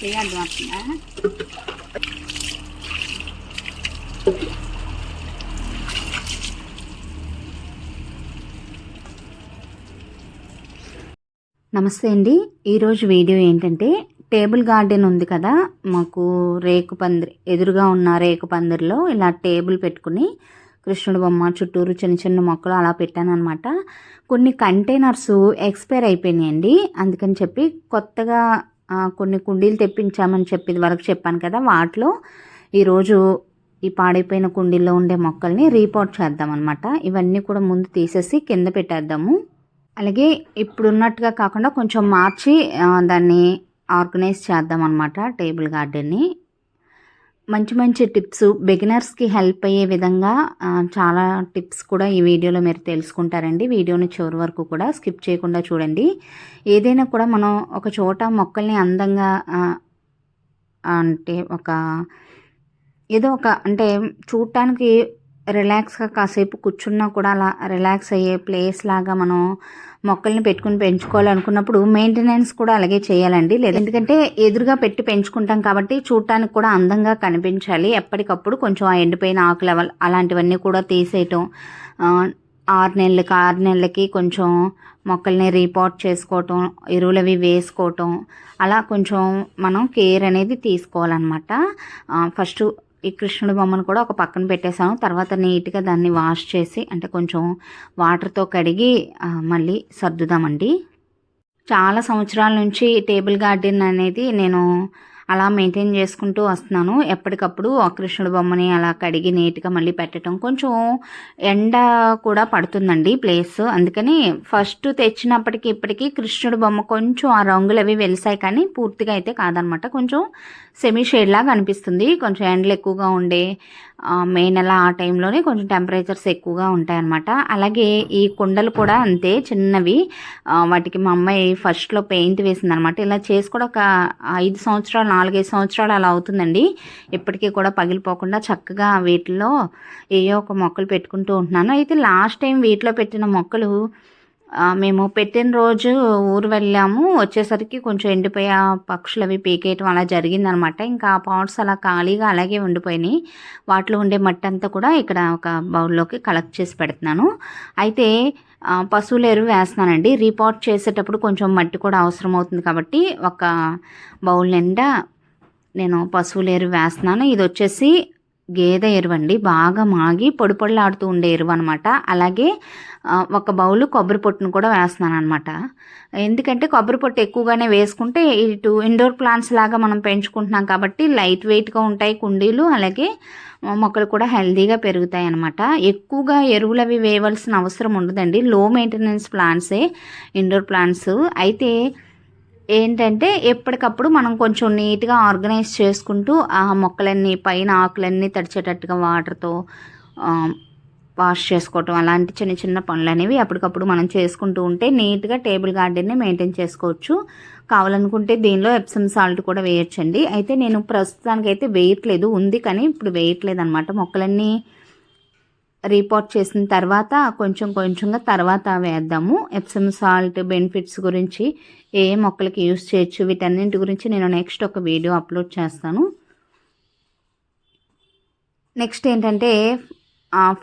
చేయాలి మాత్రమే. నమస్తే అండి. ఈరోజు వీడియో ఏంటంటే, టేబుల్ గార్డెన్ ఉంది కదా, మాకు రేకు పందిరి ఎదురుగా ఉన్న రేకు పందిరిలో ఇలా టేబుల్ పెట్టుకుని కృష్ణుడు బొమ్మ చుట్టూరు చిన్న చిన్న మొక్కలు అలా పెట్టాను అనమాట. కొన్ని కంటైనర్స్ ఎక్స్పైర్ అయిపోయినాయండి. అందుకని చెప్పి కొత్తగా కొన్ని కుండీలు తెప్పించామని చెప్పి ఇది వరకు చెప్పాను కదా, వాటిలో ఈరోజు ఈ పాడైపోయిన కుండీల్లో ఉండే మొక్కల్ని రీపోర్ట్ చేద్దాం అనమాట. ఇవన్నీ కూడా ముందు తీసేసి కింద పెట్టేద్దాము. అలాగే ఇప్పుడున్నట్టుగా కాకుండా కొంచెం మార్చి దాన్ని ఆర్గనైజ్ చేద్దాం అనమాట టేబుల్ గార్డెన్ని. మంచి మంచి టిప్స్, బిగినర్స్కి హెల్ప్ అయ్యే విధంగా చాలా టిప్స్ కూడా ఈ వీడియోలో మీరు తెలుసుకుంటారండి. వీడియోని చివరి వరకు కూడా స్కిప్ చేయకుండా చూడండి. ఏదైనా కూడా మనం ఒక చోట మొక్కల్ని అందంగా అంటే ఏదో ఒక అంటే చూడటానికి రిలాక్స్గా కాసేపు కూర్చున్నా కూడా అలా రిలాక్స్ అయ్యే ప్లేస్ లాగా మనం మొక్కల్ని పెట్టుకుని పెంచుకోవాలనుకున్నప్పుడు మెయింటెనెన్స్ కూడా అలాగే చేయాలండి. లేదు ఎందుకంటే ఎదురుగా పెట్టి పెంచుకుంటాం కాబట్టి చూడటానికి కూడా అందంగా కనిపించాలి. ఎప్పటికప్పుడు కొంచెం ఆ ఎండిపోయిన ఆకులు అలాంటివన్నీ కూడా తీసేయటం, 6 నెలలకి కొంచెం మొక్కల్ని రీపాట్ చేసుకోవటం, ఎరువులు అవి వేసుకోవటం, అలా కొంచెం మనం కేర్ అనేది తీసుకోవాలన్నమాట. ఫస్ట్ ఈ కృష్ణుడి బొమ్మను కూడా ఒక పక్కన పెట్టేశాను. తర్వాత నీట్గా దాన్ని వాష్ చేసి అంటే కొంచెం వాటర్తో కడిగి మళ్ళీ సర్దుదామండి. చాలా సంవత్సరాల నుంచి టేబుల్ గార్డెన్ అనేది నేను అలా మెయింటైన్ చేసుకుంటూ వస్తున్నాను. ఎప్పటికప్పుడు ఆ కృష్ణుడి బొమ్మని అలా కడిగి నీట్గా మళ్ళీ పెట్టడం. కొంచెం ఎండ కూడా పడుతుందండి ప్లేస్, అందుకని ఫస్ట్ తెచ్చినప్పటికీ ఇప్పటికీ కృష్ణుడి బొమ్మ కొంచెం ఆ రంగులు అవి వెలిసాయి, కానీ పూర్తిగా అయితే కాదనమాట. కొంచెం సెమీ షేడ్ లాగా అనిపిస్తుంది. కొంచెం ఎండలు ఎక్కువగా ఉండే మే నెల ఆ టైంలోనే కొంచెం టెంపరేచర్స్ ఎక్కువగా ఉంటాయన్నమాట. అలాగే ఈ కుండలు కూడా అంతే, చిన్నవి. వాటికి మా అమ్మాయి ఫస్ట్లో పెయింట్ వేసిందనమాట. ఇలా చేసి కూడా ఒక 5 సంవత్సరాలు 4-5 సంవత్సరాలు అలా అవుతుందండి. ఇప్పటికీ కూడా పగిలిపోకుండా చక్కగా వీటిల్లో ఏయో ఒక మొక్కలు పెట్టుకుంటూ ఉంటున్నాను. అయితే లాస్ట్ టైం వీటిలో పెట్టిన మొక్కలు మేము పెట్టిన రోజు ఊరు వెళ్ళాము. వచ్చేసరికి కొంచెం ఎండిపోయి ఆ పక్షులు అవి పీకేయటం అలా జరిగిందనమాట. ఇంకా ఆ పాట్స్ అలా ఖాళీగా అలాగే ఉండిపోయినాయి. వాటిలో ఉండే మట్టి అంతా కూడా ఇక్కడ ఒక బౌల్లోకి కలెక్ట్ చేసి పెడుతున్నాను. అయితే పశువుల ఎరువు వేస్తున్నానండి. రీపాట్ చేసేటప్పుడు కొంచెం మట్టి కూడా అవసరం అవుతుంది కాబట్టి ఒక బౌల్ నిండా నేను పశువుల ఎరువు వేస్తున్నాను. ఇది వచ్చేసి గేదె ఎరువు అండి, బాగా మాగి పొడి పొడిలాడుతూ ఉండే ఎరువు అనమాట. అలాగే ఒక బౌలు కొబ్బరి పొట్టును కూడా వేస్తున్నాను అనమాట. ఎందుకంటే కొబ్బరి పొట్టు ఎక్కువగానే వేసుకుంటే ఇటు ఇండోర్ ప్లాంట్స్ లాగా మనం పెంచుకుంటున్నాం కాబట్టి లైట్ వెయిట్గా ఉంటాయి కుండీలు, అలాగే మొక్కలు కూడా హెల్తీగా పెరుగుతాయి అనమాట. ఎక్కువగా ఎరువులు అవి వేయవలసిన అవసరం ఉండదండి. లో మెయింటెనెన్స్ ప్లాంట్సే ఇండోర్ ప్లాంట్స్. అయితే ఏంటంటే ఎప్పటికప్పుడు మనం కొంచెం నీట్గా ఆర్గనైజ్ చేసుకుంటూ ఆ మొక్కలన్నీ పైన ఆకులన్నీ తడిచేటట్టుగా వాటర్తో వాష్ చేసుకోవటం, అలాంటి చిన్న చిన్న పనులు అనేవి అప్పటికప్పుడు మనం చేసుకుంటూ ఉంటే నీట్గా టేబుల్ గార్డెన్ని మెయింటైన్ చేసుకోవచ్చు. కావాలనుకుంటే దీనిలో ఎప్సమ్ సాల్ట్ కూడా వేయచ్చండి. అయితే నేను ప్రస్తుతానికైతే వేయట్లేదు, ఉంది కానీ ఇప్పుడు వేయట్లేదు అనమాట. మొక్కలన్నీ రీపాట్ చేసిన తర్వాత కొంచెం కొంచెంగా తర్వాత వేద్దాము. ఎప్సమ్ సాల్ట్ బెనిఫిట్స్ గురించి, ఏ మొక్కలకి యూస్ చేయొచ్చు, వీటన్నింటి గురించి నేను నెక్స్ట్ ఒక వీడియో అప్లోడ్ చేస్తాను. నెక్స్ట్ ఏంటంటే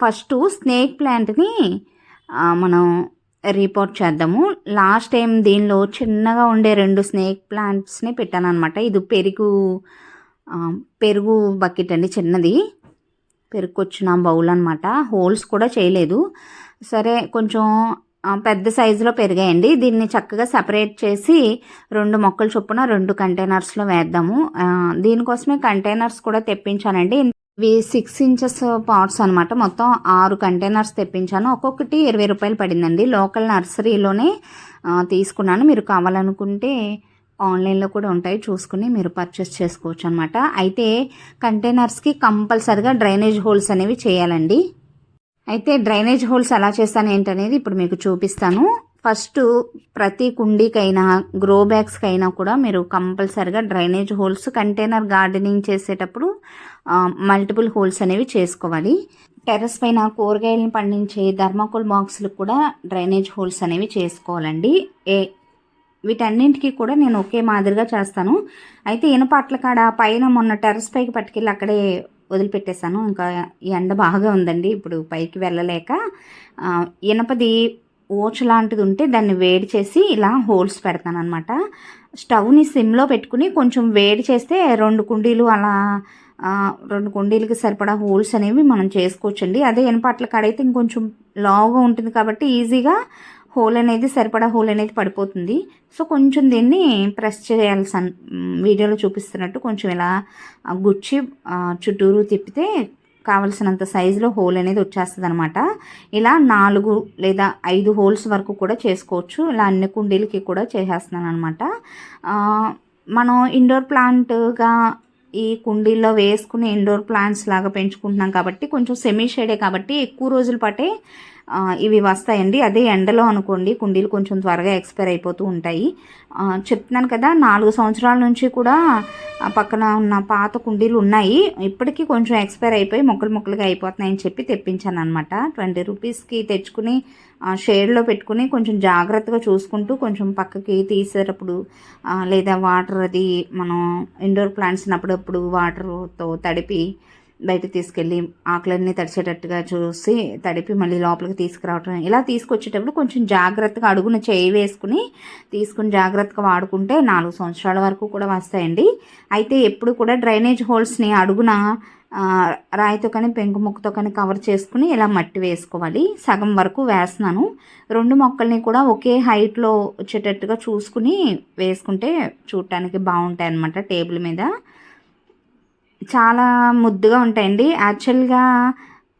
ఫస్ట్ స్నేక్ ప్లాంట్ని మనం రీపోర్ట్ చేద్దాము. లాస్ట్ టైం దీనిలో చిన్నగా ఉండే 2 స్నేక్ ప్లాంట్స్ని పెట్టాను అనమాట. ఇది పెరుగు బకెట్ అండి, చిన్నది పెరుక్కొచ్చిన బౌల్ అనమాట. హోల్స్ కూడా చేయలేదు. సరే కొంచెం పెద్ద సైజులో పెరిగాయండి. దీన్ని చక్కగా సపరేట్ చేసి 2 మొక్కలు చొప్పున 2 కంటైనర్స్లో వేద్దాము. దీనికోసమే కంటైనర్స్ కూడా తెప్పించానండి. ఇవి 6 ఇంచెస్ పాట్స్ అనమాట. మొత్తం 6 కంటైనర్స్ తెప్పించాను. ఒక్కొక్కటి 20 రూపాయలు పడిందండి. లోకల్ నర్సరీలోనే తీసుకున్నాను. మీరు కావాలనుకుంటే ఆన్లైన్లో కూడా ఉంటాయి, చూసుకుని మీరు పర్చేస్ చేసుకోవచ్చు అనమాట. అయితే కంటైనర్స్కి కంపల్సరిగా డ్రైనేజ్ హోల్స్ అనేవి చేయాలండి. అయితే డ్రైనేజ్ హోల్స్ ఎలా చేస్తాను ఏంటనేది ఇప్పుడు మీకు చూపిస్తాను. ఫస్ట్ ప్రతి కుండీకైనా గ్రో బ్యాగ్స్కైనా కూడా మీరు కంపల్సరిగా డ్రైనేజ్ హోల్స్ కంటైనర్ గార్డెనింగ్ చేసేటప్పుడు మల్టిపుల్ హోల్స్ అనేవి చేసుకోవాలి. టెర్రస్ పైన కూరగాయలను పండించే థర్మాకోల్ బాక్సులకు కూడా డ్రైనేజ్ హోల్స్ అనేవి చేసుకోవాలండి. వీటన్నింటికి కూడా నేను ఒకే మాదిరిగా చేస్తాను. అయితే ఇనప అట్ల కాడ పైన మొన్న టెర్రస్ పైకి పట్టుకెళ్ళి అక్కడే వదిలిపెట్టేశాను. ఇంకా ఎండ బాగా ఉందండి, ఇప్పుడు పైకి వెళ్ళలేక ఇనపది ఓచ లాంటిది ఉంటే దాన్ని వేడి చేసి ఇలా హోల్స్ పెడతాను అనమాట. స్టవ్ని సిమ్లో పెట్టుకుని కొంచెం వేడి చేస్తే 2 కుండీలు అలా 2 కుండీలకి సరిపడా హోల్స్ అనేవి మనం చేసుకోవచ్చండి. అదే ఇనపట్ల కాడైతే ఇంకొంచెం లావుగా ఉంటుంది కాబట్టి ఈజీగా హోల్ అనేది సరిపడా హోల్ అనేది పడిపోతుంది. సో కొంచెం దీన్ని ప్రెస్ చేయాల్సి వీడియోలో చూపిస్తున్నట్టు కొంచెం ఇలా గుచ్చి చుట్టూరు తిప్పితే కావలసినంత సైజులో హోల్ అనేది వచ్చేస్తుంది అనమాట. ఇలా 4 లేదా 5 హోల్స్ వరకు కూడా చేసుకోవచ్చు. ఇలా అన్ని కుండీలకి కూడా చేసేస్తున్నాను అనమాట. మనం ఇండోర్ ప్లాంట్గా ఈ కుండీల్లో వేసుకుని ఇండోర్ ప్లాంట్స్ లాగా పెంచుకుంటున్నాం కాబట్టి కొంచెం సెమీ షేడే కాబట్టి ఎక్కువ రోజుల పాటే ఇవి వస్తాయండి. అదే ఎండలో అనుకోండి కుండీలు కొంచెం త్వరగా ఎక్స్పైర్ అయిపోతూ ఉంటాయి. చెప్తున్నాను కదా, 4 సంవత్సరాల నుంచి కూడా పక్కన ఉన్న పాత కుండీలు ఉన్నాయి. ఇప్పటికీ కొంచెం ఎక్స్పైర్ అయిపోయి ముక్కలుగా అయిపోతున్నాయని చెప్పి తెప్పించాను అనమాట. 20 రూపీస్కి తెచ్చుకుని షేడ్లో పెట్టుకుని కొంచెం జాగ్రత్తగా చూసుకుంటూ కొంచెం పక్కకి తీసేటప్పుడు లేదా వాటర్ అది మనం ఇండోర్ ప్లాంట్స్ని అప్పుడప్పుడు వాటర్తో తడిపి బయట తీసుకెళ్ళి ఆకులన్నీ తడిచేటట్టుగా చూసి తడిపి మళ్ళీ లోపలికి తీసుకురావటం, ఇలా తీసుకొచ్చేటప్పుడు కొంచెం జాగ్రత్తగా అడుగున చేయి వేసుకుని తీసుకుని జాగ్రత్తగా వాడుకుంటే 4 సంవత్సరాల వరకు కూడా వస్తాయండి. అయితే ఎప్పుడు కూడా డ్రైనేజ్ హోల్స్ని అడుగున రాయితో కానీ పెంకు ముక్కతో కానీ కవర్ చేసుకుని ఇలా మట్టి వేసుకోవాలి. సగం వరకు వేస్తున్నాను. 2 మొక్కల్ని కూడా ఒకే హైట్లో వచ్చేటట్టుగా చూసుకుని వేసుకుంటే చూడటానికి బాగుంటాయి అన్నమాట. టేబుల్ మీద చాలా ముద్దుగా ఉంటాయండి. యాక్చువల్గా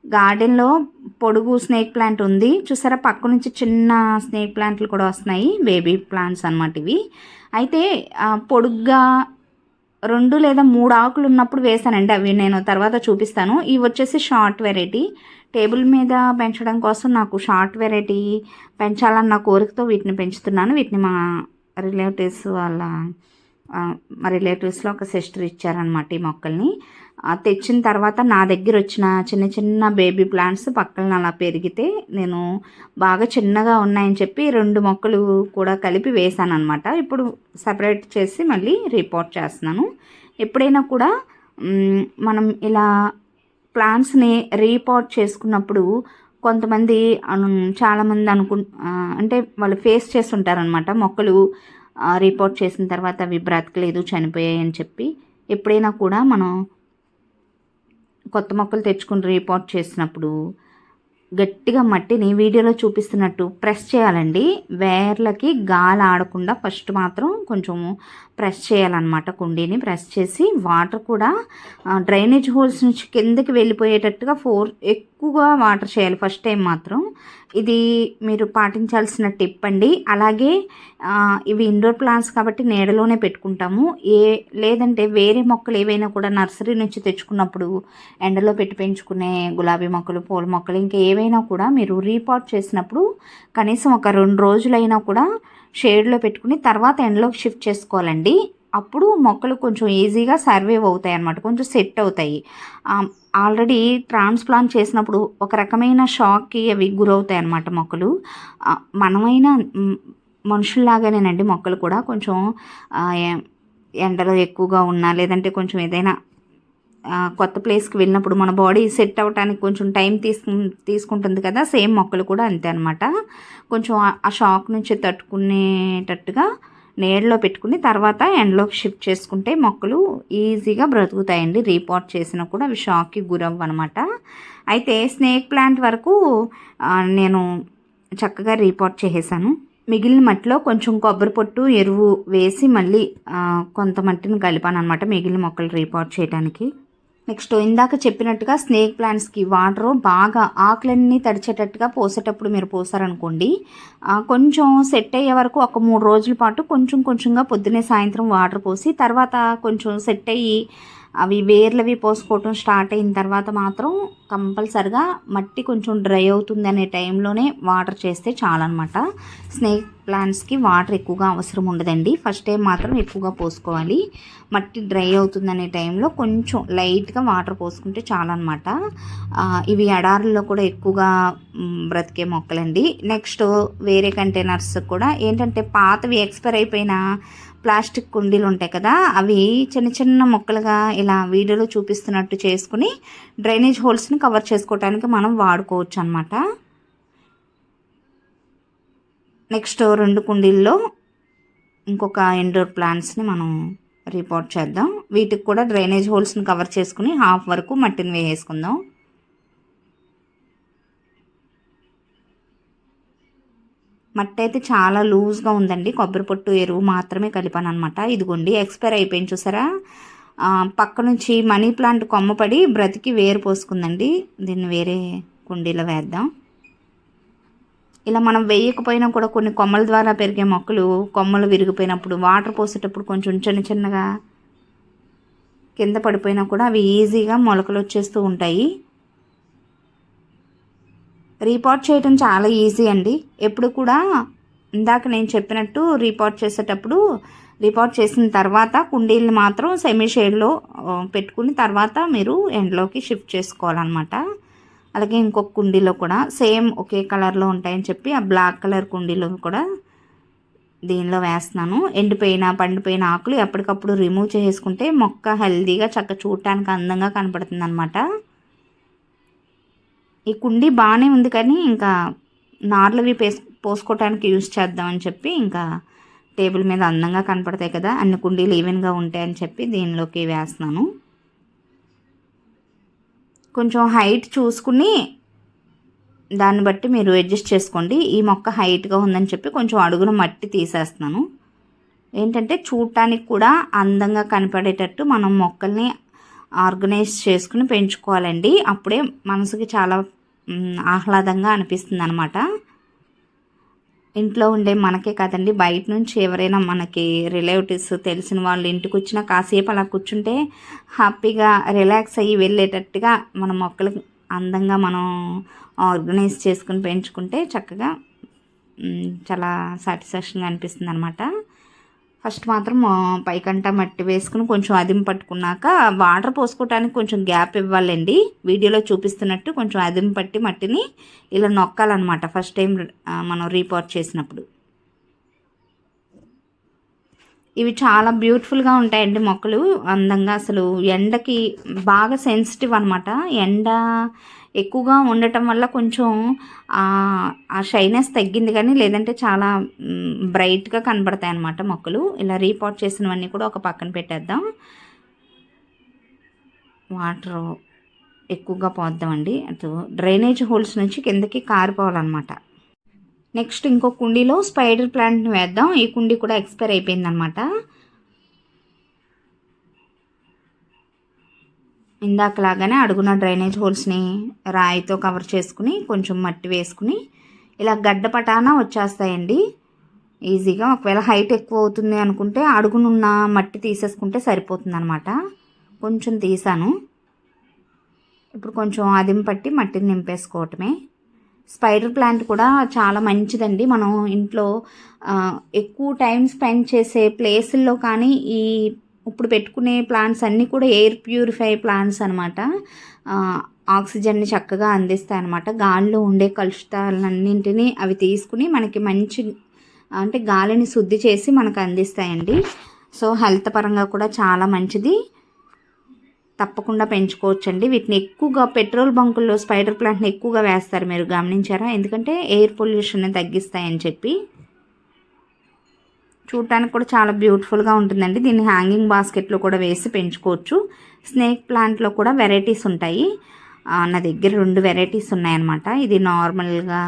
గార్డెన్లో పొడుగు స్నేక్ ప్లాంట్ ఉంది చూసారా, పక్క నుంచి చిన్న స్నేక్ ప్లాంట్లు కూడా వస్తున్నాయి, బేబీ ప్లాంట్స్ అన్నమాట ఇవి. అయితే పొడుగ్గా 2 లేదా 3 ఆకులు ఉన్నప్పుడు వేసానండి, అవి నేను తర్వాత చూపిస్తాను. ఇవి వచ్చేసి షార్ట్ వెరైటీ. టేబుల్ మీద పెంచడం కోసం నాకు షార్ట్ వెరైటీ పెంచాలన్న కోరికతో వీటిని పెంచుతున్నాను. వీటిని మా రిలేటివ్స్ వాళ్ళ మా రిలేటివ్స్లో ఒక సిస్టర్ ఇచ్చారనమాట ఈ మొక్కల్ని. తెచ్చిన తర్వాత నా దగ్గర వచ్చిన చిన్న బేబీ ప్లాంట్స్ పక్కన అలా పెరిగితే నేను బాగా చిన్నగా ఉన్నాయని చెప్పి 2 మొక్కలు కూడా కలిపి వేసాను అనమాట. ఇప్పుడు సపరేట్ చేసి మళ్ళీ రిపోర్ట్ చేస్తున్నాను. ఎప్పుడైనా కూడా మనం ఇలా ప్లాంట్స్ని రీపాట్ చేసుకున్నప్పుడు కొంతమంది చాలామంది అంటే వాళ్ళు ఫేస్ చేస్తుంటారనమాట, మొక్కలు రిపోర్ట్ చేసిన తర్వాత అవి బ్రతకలేదు, చనిపోయాయి అని చెప్పి. ఎప్పుడైనా కూడా మనం కొత్త మొక్కలు తెచ్చుకుని రిపోర్ట్ చేసినప్పుడు గట్టిగా మట్టిని వీడియోలో చూపిస్తున్నట్టు ప్రెస్ చేయాలండి. వేర్లకి గాలి ఆడకుండా ఫస్ట్ మాత్రం కొంచెం ప్రెస్ చేయాలన్నమాట. కుండీని ప్రెస్ చేసి వాటర్ కూడా డ్రైనేజ్ హోల్స్ నుంచి కిందకి వెళ్ళిపోయేటట్టుగా ఎక్కువగా వాటర్ చేయాలి ఫస్ట్ టైం మాత్రం. ఇది మీరు పాటించాల్సిన టిప్ అండి. అలాగే ఇవి ఇండోర్ ప్లాంట్స్ కాబట్టి నీడలోనే పెట్టుకుంటాము. లేదంటే వేరే మొక్కలు ఏవైనా కూడా నర్సరీ నుంచి తెచ్చుకున్నప్పుడు ఎండలో పెట్టి పెంచుకునే గులాబీ మొక్కలు, పూల మొక్కలు ఇంకా ఏవైనా కూడా మీరు రీపాట్ చేసినప్పుడు కనీసం ఒక 2 రోజులైనా కూడా షేడ్లో పెట్టుకుని తర్వాత ఎండలోకి షిఫ్ట్ చేసుకోవాలండి. అప్పుడు మొక్కలు కొంచెం ఈజీగా సర్వైవ్ అవుతాయి అన్నమాట, కొంచెం సెట్ అవుతాయి. ఆల్రెడీ ట్రాన్స్ప్లాంట్ చేసినప్పుడు ఒక రకమైన షాక్కి అవి గురవుతాయి అన్నమాట మొక్కలు. మనమైనా మనుషుల్లాగానేనండి మొక్కలు కూడా కొంచెం ఎండలో ఎక్కువగా ఉన్నా లేదంటే కొంచెం ఏదైనా కొత్త ప్లేస్కి వెళ్ళినప్పుడు మన బాడీ సెట్ అవ్వడానికి కొంచెం టైం తీసుకుంటుంది కదా, సేమ్ మొక్కలు కూడా అంతే అనమాట. కొంచెం ఆ షాక్ నుంచి తట్టుకునేటట్టుగా నీడలో పెట్టుకుని తర్వాత ఎండలోకి షిఫ్ట్ చేసుకుంటే మొక్కలు ఈజీగా బ్రతుకుతాయండి. రీపాట్ చేసినా కూడా అవి షాక్కి గురవ్వు అనమాట. అయితే స్నేక్ ప్లాంట్ వరకు నేను చక్కగా రీపాట్ చేసేసాను. మిగిలిన మట్టిలో కొంచెం కొబ్బరి పొట్టు ఎరువు వేసి మళ్ళీ కొంత మట్టిని కలిపాను అనమాట మిగిలిన మొక్కలు రీపాట్ చేయడానికి. నెక్స్ట్ ఇందాక చెప్పినట్టుగా స్నేక్ ప్లాంట్స్కి వాటరు బాగా ఆకులన్నీ తడిచేటట్టుగా పోసేటప్పుడు మీరు పోసారనుకోండి, కొంచెం సెట్ అయ్యే వరకు ఒక 3 రోజుల పాటు కొంచెంగా పొద్దున్నే సాయంత్రం వాటర్ పోసి తర్వాత కొంచెం సెట్ అయ్యి అవి వేర్లవి పోసుకోవటం స్టార్ట్ అయిన తర్వాత మాత్రం కంపల్సరిగా మట్టి కొంచెం డ్రై అవుతుంది అనే టైంలోనే వాటర్ చేస్తే చాలన్నమాట. స్నేక్ ప్లాంట్స్కి వాటర్ ఎక్కువగా అవసరం ఉండదండి. ఫస్ట్ టైం మాత్రం ఎక్కువగా పోసుకోవాలి. మట్టి డ్రై అవుతుందనే టైంలో కొంచెం లైట్గా వాటర్ పోసుకుంటే చాలన్నమాట. ఇవి ఎడారుల్లో కూడా ఎక్కువగా బ్రతికే మొక్కలండి. నెక్స్ట్ వేరే కంటైనర్స్ కూడా ఏంటంటే పాతవి ఎక్స్పైర్ అయిపోయిన ప్లాస్టిక్ కుండీలు ఉంటాయి కదా, అవి చిన్న చిన్న మొక్కలుగా ఇలా వీడియోలో చూపిస్తున్నట్టు చేసుకుని డ్రైనేజ్ హోల్స్ని కవర్ చేసుకోవడానికి మనం వాడుకోవచ్చు అనమాట. నెక్స్ట్ 2 కుండీల్లో ఇంకొక ఇండోర్ ప్లాంట్స్ని మనం రీపాట్ చేద్దాం. వీటికి కూడా డ్రైనేజ్ హోల్స్ని కవర్ చేసుకుని హాఫ్ వరకు మట్టిని వేసేసుకుందాం. మట్టి అయితే చాలా లూజ్గా ఉందండి. కొబ్బరి పొట్టు ఎరువు మాత్రమే కలిపాను అనమాట. ఇదిగోండి ఎక్స్పైర్ అయిపోయింది చూసారా. పక్క నుంచి మనీ ప్లాంట్ కొమ్మ పడి బ్రతికి వేరు పోసుకుందండి. దీన్ని వేరే కుండీలో వేద్దాం. ఇలా మనం వేయకపోయినా కూడా కొన్ని కొమ్మల ద్వారా పెరిగే మొక్కలు కొమ్మలు విరిగిపోయినప్పుడు వాటర్ పోసేటప్పుడు కొంచెం చిన్న చిన్నగా కింద పడిపోయినా కూడా అవి ఈజీగా మొలకలు వచ్చేస్తూ ఉంటాయి. రీపాట్ చేయటం చాలా ఈజీ అండి. ఎప్పుడు కూడా ఇందాక నేను చెప్పినట్టు రీపాట్ చేసేటప్పుడు రీపాట్ చేసిన తర్వాత కుండీలు మాత్రం సెమీ షేడ్లో పెట్టుకుని తర్వాత మీరు ఎండ్లోకి షిఫ్ట్ చేసుకోవాలన్నమాట. అలాగే ఇంకొక కుండీలో కూడా సేమ్ ఒకే కలర్లో ఉంటాయని చెప్పి ఆ బ్లాక్ కలర్ కుండీలో కూడా దీనిలో వేస్తున్నాను. ఎండిపోయిన పండిపోయిన ఆకులు ఎప్పటికప్పుడు రిమూవ్ చేసుకుంటే మొక్క హెల్తీగా చక్కగా చూడటానికి అందంగా కనపడుతుంది అనమాట. ఈ కుండీ బాగానే ఉంది కానీ ఇంకా నార్లవి పోసుకోవటానికి యూజ్ చేద్దామని చెప్పి ఇంకా టేబుల్ మీద అందంగా కనపడతాయి కదా, అన్ని కుండీలు ఈవెన్గా ఉంటాయని చెప్పి దీనిలోకి వేస్తున్నాను. కొంచెం హైట్ చూసుకుని దాన్ని బట్టి మీరు అడ్జస్ట్ చేసుకోండి. ఈ మొక్క హైట్గా ఉందని చెప్పి కొంచెం అడుగున మట్టి తీసేస్తున్నాను. ఏంటంటే చూడటానికి కూడా అందంగా కనపడేటట్టు మనం మొక్కల్ని ఆర్గనైజ్ చేసుకుని పెంచుకోవాలండి. అప్పుడే మనసుకి చాలా ఆహ్లాదంగా అనిపిస్తుంది అనమాట. ఇంట్లో ఉండే మనకే కాదండి, బయట నుంచి ఎవరైనా మనకి రిలేటివ్స్ తెలిసిన వాళ్ళు ఇంటికి వచ్చినా కాసేపు అలా కూర్చుంటే హ్యాపీగా రిలాక్స్ అయ్యి వెళ్ళేటట్టుగా మన మొక్కలు అందంగా మనం ఆర్గనైజ్ చేసుకుని పెంచుకుంటే చక్కగా చాలా సాటిస్ఫాక్షన్గా అనిపిస్తుంది అనమాట. ఫస్ట్ మాత్రం పైకంటా మట్టి వేసుకుని కొంచెం అదిం పట్టుకున్నాక వాటర్ పోసుకోవటానికి కొంచెం గ్యాప్ ఇవ్వాలండి. వీడియోలో చూపిస్తున్నట్టు కొంచెం అదిం పట్టి మట్టిని ఇలా నొక్కాలన్నమాట ఫస్ట్ టైం మనం రీపాట్ చేసినప్పుడు. ఇవి చాలా బ్యూటిఫుల్గా ఉంటాయండి మొక్కలు, అందంగా. అసలు ఎండకి బాగా సెన్సిటివ్ అనమాట. ఎండ ఎక్కువగా ఉండటం వల్ల కొంచెం ఆ షైనెస్ తగ్గింది, కానీ లేదంటే చాలా బ్రైట్గా కనబడతాయి అన్నమాట మొక్కలు. ఇలా రీపాట్ చేసినవన్నీ కూడా ఒక పక్కన పెట్టేద్దాం. వాటర్ ఎక్కువగా పోద్దామండి, అటు డ్రైనేజ్ హోల్స్ నుంచి కిందకి కారిపోవాలన్నమాట. నెక్స్ట్ ఇంకో కుండీలో స్పైడర్ ప్లాంట్ని వేద్దాం. ఈ కుండీ కూడా ఎక్స్పైర్ అయిపోయిందనమాట. ఇందాకలాగానే అడుగున డ్రైనేజ్ హోల్స్ని రాయితో కవర్ చేసుకుని కొంచెం మట్టి వేసుకుని ఇలా గడ్డ పటాన వచ్చేస్తాయండి ఈజీగా. ఒకవేళ హైట్ ఎక్కువ అవుతుంది అనుకుంటే అడుగునున్న మట్టి తీసేసుకుంటే సరిపోతుంది అనమాట. కొంచెం తీసాను. ఇప్పుడు కొంచెం అదిం పట్టి మట్టిని నింపేసుకోవటమే. స్పైడర్ ప్లాంట్ కూడా చాలా మంచిదండి. మనం ఇంట్లో ఎక్కువ టైం స్పెండ్ చేసే ప్లేసుల్లో కానీ ఈ ఇప్పుడు పెట్టుకునే ప్లాంట్స్ అన్నీ కూడా ఎయిర్ ప్యూరిఫై ప్లాంట్స్ అనమాట. ఆక్సిజన్ని చక్కగా అందిస్తాయి అన్నమాట. గాలిలో ఉండే కలుషితాలన్నింటినీ అవి తీసుకుని మనకి మంచి అంటే గాలిని శుద్ధి చేసి మనకు అందిస్తాయండి. సో హెల్త్ పరంగా కూడా చాలా మంచిది. తప్పకుండా పెంచుకోవచ్చండి. వీటిని ఎక్కువగా పెట్రోల్ బంకుల్లో స్పైడర్ ప్లాంట్ని ఎక్కువగా వేస్తారు, మీరు గమనించారా? ఎందుకంటే ఎయిర్ పొల్యూషన్ని తగ్గిస్తాయని చెప్పి. చూడటానికి కూడా చాలా బ్యూటిఫుల్గా ఉంటుందండి. దీన్ని హ్యాంగింగ్ బాస్కెట్లో కూడా వేసి పెంచుకోవచ్చు. స్నేక్ ప్లాంట్లో కూడా వెరైటీస్ ఉంటాయి. నా దగ్గర 2 వెరైటీస్ ఉన్నాయన్నమాట. ఇది నార్మల్గా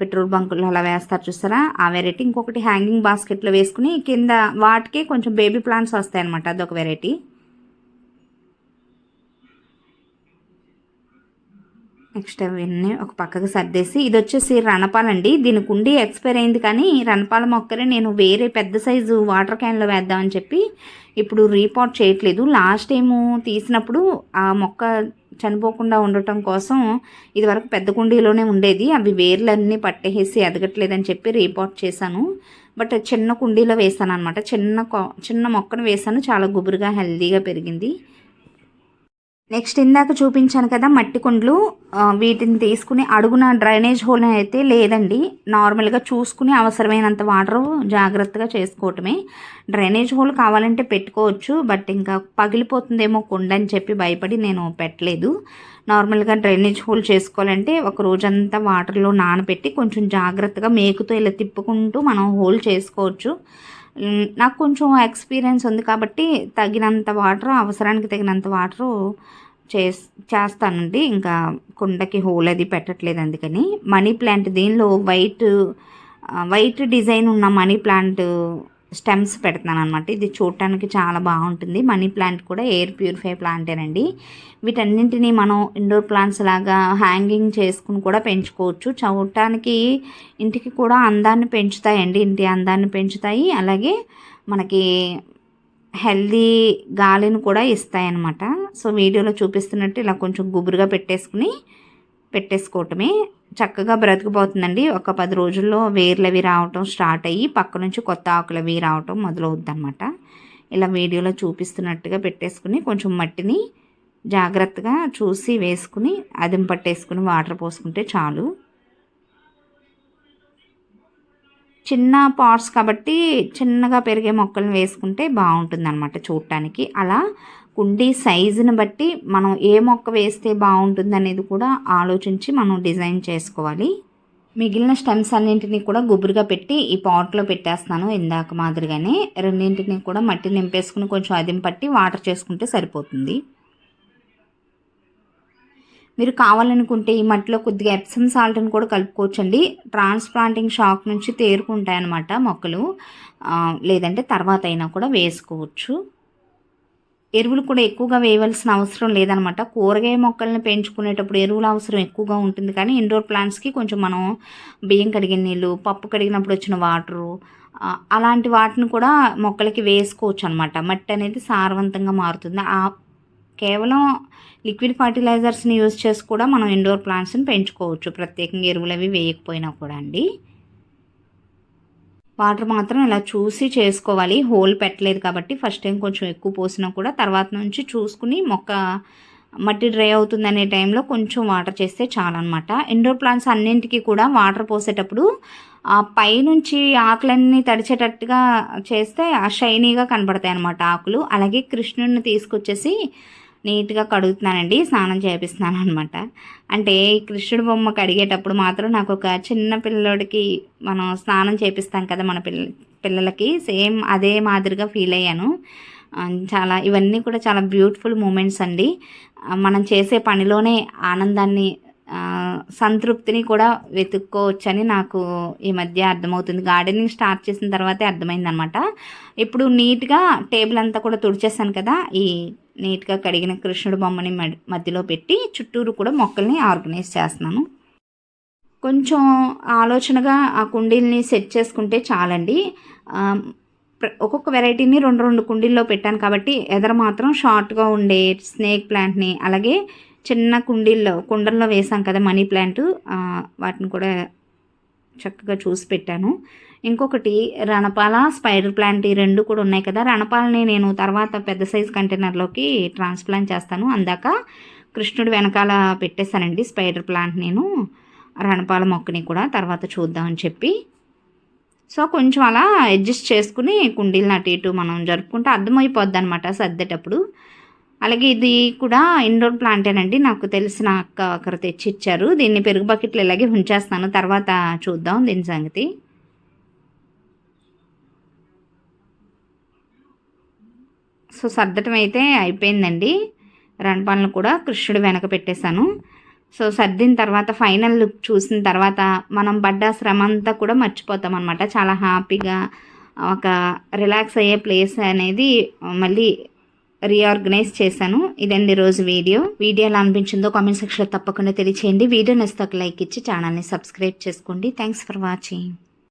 పెట్రోల్ బంకుల్లో అలా వేస్తారు చూస్తారా, ఆ వెరైటీ. ఇంకొకటి హ్యాంగింగ్ బాస్కెట్లో వేసుకుని కింద వాటికే కొంచెం బేబీ ప్లాంట్స్ వస్తాయన్నమాట, అదొక వెరైటీ. నెక్స్ట్ అవన్నీ ఒక పక్కకు సర్దేసి, ఇది వచ్చేసి రణపాలండి. దీని కుండీ ఎక్స్పైర్ అయింది, కానీ రణపాల మొక్కని నేను వేరే పెద్ద సైజు వాటర్ క్యాన్లో వేద్దామని చెప్పి ఇప్పుడు రీపాట్ చేయట్లేదు. లాస్ట్ టైము తీసినప్పుడు ఆ మొక్క చనిపోకుండా ఉండటం కోసం ఇదివరకు పెద్ద కుండీలోనే ఉండేది, అవి వేర్లన్నీ పట్టేసి ఎదగట్లేదని చెప్పి రీపాట్ చేశాను. బట్ చిన్న కుండీలో వేసాను అనమాట. చిన్న మొక్కను వేసాను, చాలా గుబురుగా హెల్దీగా పెరిగింది. నెక్స్ట్ ఇందాక చూపించాను కదా మట్టి కుండలు, వీటిని తీసుకుని అడుగున డ్రైనేజ్ హోల్ అయితే లేదండి. నార్మల్గా చూసుకుని అవసరమైనంత వాటర్ జాగ్రత్తగా చేసుకోవటమే. డ్రైనేజ్ హోల్ కావాలంటే పెట్టుకోవచ్చు, బట్ ఇంకా పగిలిపోతుందేమో కుండ అని చెప్పి భయపడి నేను పెట్టలేదు. నార్మల్గా డ్రైనేజ్ హోల్ చేసుకోవాలంటే ఒక రోజంతా వాటర్లో నానబెట్టి కొంచెం జాగ్రత్తగా మేకుతో ఇలా తిప్పుకుంటూ మనం హోల్ చేసుకోవచ్చు. నాకు కొంచెం ఎక్స్పీరియన్స్ ఉంది కాబట్టి తగినంత వాటర్, అవసరానికి తగినంత వాటరు చేస్తానండి. ఇంకా కుండకి హోల్ అది పెట్టట్లేదు అందుకని. మనీ ప్లాంట్ దీనిలో వైట్ డిజైన్ ఉన్న మనీ ప్లాంట్ స్టెమ్స్ పెడుతున్నాను అనమాట. ఇది చూడటానికి చాలా బాగుంటుంది. మనీ ప్లాంట్ కూడా ఎయిర్ ప్యూరిఫై ప్లాంటేనండి. వీటన్నింటినీ మనం ఇండోర్ ప్లాంట్స్ లాగా హ్యాంగింగ్ చేసుకుని కూడా పెంచుకోవచ్చు. చూడటానికి ఇంటికి కూడా అందాన్ని పెంచుతాయండి, ఇంటి అందాన్ని పెంచుతాయి. అలాగే మనకి హెల్దీ గాలిని కూడా ఇస్తాయి అన్నమాట. సో వీడియోలో చూపిస్తున్నట్టు ఇలా కొంచెం గుబురుగా పెట్టేసుకోవటమే. చక్కగా బ్రతికిపోతుందండి. ఒక 10 రోజుల్లో వేర్లు అవి రావటం స్టార్ట్ అయ్యి పక్క నుంచి కొత్త ఆకులు అవి రావటం మొదలవుద్ది అనమాట. ఇలా వీడియోలో చూపిస్తున్నట్టుగా పెట్టేసుకుని కొంచెం మట్టిని జాగ్రత్తగా చూసి వేసుకుని అదిం పట్టేసుకుని వాటర్ పోసుకుంటే చాలు. చిన్న పాట్స్ కాబట్టి చిన్నగా పెరిగే మొక్కలను వేసుకుంటే బాగుంటుంది అనమాట చూడటానికి. అలా కుండీ సైజుని బట్టి మనం ఏ మొక్క వేస్తే బాగుంటుంది అనేది కూడా ఆలోచించి మనం డిజైన్ చేసుకోవాలి. మిగిలిన స్టెమ్స్ అన్నింటినీ కూడా గుబురుగా పెట్టి ఈ పాట్లో పెట్టేస్తున్నాను ఇందాక మాదిరిగానే. రెండింటిని కూడా మట్టి నింపేసుకుని కొంచెం అదిం పట్టి వాటర్ చేసుకుంటే సరిపోతుంది. మీరు కావాలనుకుంటే ఈ మట్టిలో కొద్దిగా ఎప్సమ్ సాల్ట్ని కూడా కలుపుకోవచ్చండి. ట్రాన్స్ప్లాంటింగ్ షాక్ నుంచి తేరుకుంటాయి అన్నమాట మొక్కలు. లేదంటే తర్వాత అయినా కూడా వేసుకోవచ్చు. ఎరువులు కూడా ఎక్కువగా వేయవలసిన అవసరం లేదనమాట. కూరగాయ మొక్కల్ని పెంచుకునేటప్పుడు ఎరువుల అవసరం ఎక్కువగా ఉంటుంది, కానీ ఇండోర్ ప్లాంట్స్కి కొంచెం మనం బియ్యం కడిగిన నీళ్ళు, పప్పు కడిగినప్పుడు వచ్చిన వాటరు, అలాంటి వాటిని కూడా మొక్కలకి వేసుకోవచ్చు అనమాట. మట్టి అనేది సారవంతంగా మారుతుంది. కేవలం లిక్విడ్ ఫర్టిలైజర్స్ని యూజ్ చేసి కూడా మనం ఇండోర్ ప్లాంట్స్ని పెంచుకోవచ్చు, ప్రత్యేకంగా ఎరువులు అవి వేయకపోయినా కూడా అండి. వాటర్ మాత్రం ఇలా చూసి చేసుకోవాలి. హోల్ పెట్టలేదు కాబట్టి ఫస్ట్ టైం కొంచెం ఎక్కువ పోసినా కూడా తర్వాత నుంచి చూసుకుని మట్టి డ్రై అవుతుంది అనే టైంలో కొంచెం వాటర్ చేస్తే చాలన్నమాట. ఇండోర్ ప్లాంట్స్ అన్నింటికి కూడా వాటర్ పోసేటప్పుడు ఆ పైనుంచి ఆకులన్నీ తడిచేటట్టుగా చేస్తే ఆ షైనీగా కనబడతాయి అన్నమాట ఆకులు. అలాగే కృష్ణుడిని తీసుకొచ్చేసి నీట్గా కడుగుతున్నానండి, స్నానం చేపిస్తున్నాను అనమాట. అంటే కృష్ణుడి బొమ్మ కడిగేటప్పుడు మాత్రం నాకు ఒక చిన్న పిల్లోడికి మనం స్నానం చేపిస్తాం కదా మన పిల్లలకి, సేమ్ అదే మాదిరిగా ఫీల్ అయ్యాను. ఇవన్నీ కూడా చాలా బ్యూటిఫుల్ మూమెంట్స్ అండి. మనం చేసే పనిలోనే ఆనందాన్ని, సంతృప్తిని కూడా వెతుక్కోవచ్చని నాకు ఈ మధ్య అర్థమవుతుంది. గార్డెనింగ్ స్టార్ట్ చేసిన తర్వాతే అర్థమైంది అనమాట. ఇప్పుడు నీట్గా టేబుల్ అంతా కూడా తుడిచేసాను కదా, ఈ నీట్గా కడిగిన కృష్ణుడు బొమ్మని మధ్యలో పెట్టి చుట్టూరు కూడా మొక్కల్ని ఆర్గనైజ్ చేస్తున్నాను. కొంచెం ఆలోచనగా ఆ కుండీల్ని సెట్ చేసుకుంటే చాలండి. ఒక్కొక్క వెరైటీని 2 కుండీల్లో పెట్టాను కాబట్టి ఎదర మాత్రం షార్ట్గా ఉండే స్నేక్ ప్లాంట్ని, అలాగే చిన్న కుండల్లో వేసాం కదా మనీ ప్లాంట్, వాటిని కూడా చక్కగా చూసి పెట్టాను. ఇంకొకటి రణపాల, స్పైడర్ ప్లాంట్, ఈ 2 కూడా ఉన్నాయి కదా. రణపాలని నేను తర్వాత పెద్ద సైజ్ కంటైనర్లోకి ట్రాన్స్ప్లాంట్ చేస్తాను. అందాక కృష్ణుడు వెనకాల పెట్టేశానండి స్పైడర్ ప్లాంట్. నేను రణపాల మొక్కని కూడా తర్వాత చూద్దామని చెప్పి, సో కొంచెం అలా అడ్జస్ట్ చేసుకుని కుండీలను అటు ఇటు మనం జరుపుకుంటే అర్థమైపోద్ది అనమాట సర్దేటప్పుడు. అలాగే ఇది కూడా ఇండోర్ ప్లాంటేనండి, నాకు తెలిసిన అక్క ఒకరు తెచ్చి ఇచ్చారు. దీన్ని పెరుగు బకెట్లు ఇలాగే ఉంచేస్తాను, తర్వాత చూద్దాం దీని సంగతి. సో సర్దటం అయితే అయిపోయిందండి. రణపాలను కూడా కృష్ణుడు వెనక పెట్టేశాను. సో సర్దిన తర్వాత ఫైనల్ లుక్ చూసిన తర్వాత మనం పడ్డ శ్రమ అంతా కూడా మర్చిపోతాం అనమాట. చాలా హ్యాపీగా ఒక రిలాక్స్ అయ్యే ప్లేస్ అనేది మళ్ళీ రీఆర్గనైజ్ చేశాను. ఇదండి రోజు వీడియో ఎలా అనిపించిందో కామెంట్ సెక్షన్లో తప్పకుండా తెలియచేయండి. వీడియో నచ్చితే ఒక లైక్ ఇచ్చి ఛానల్ని సబ్స్క్రైబ్ చేసుకోండి. Thanks for watching.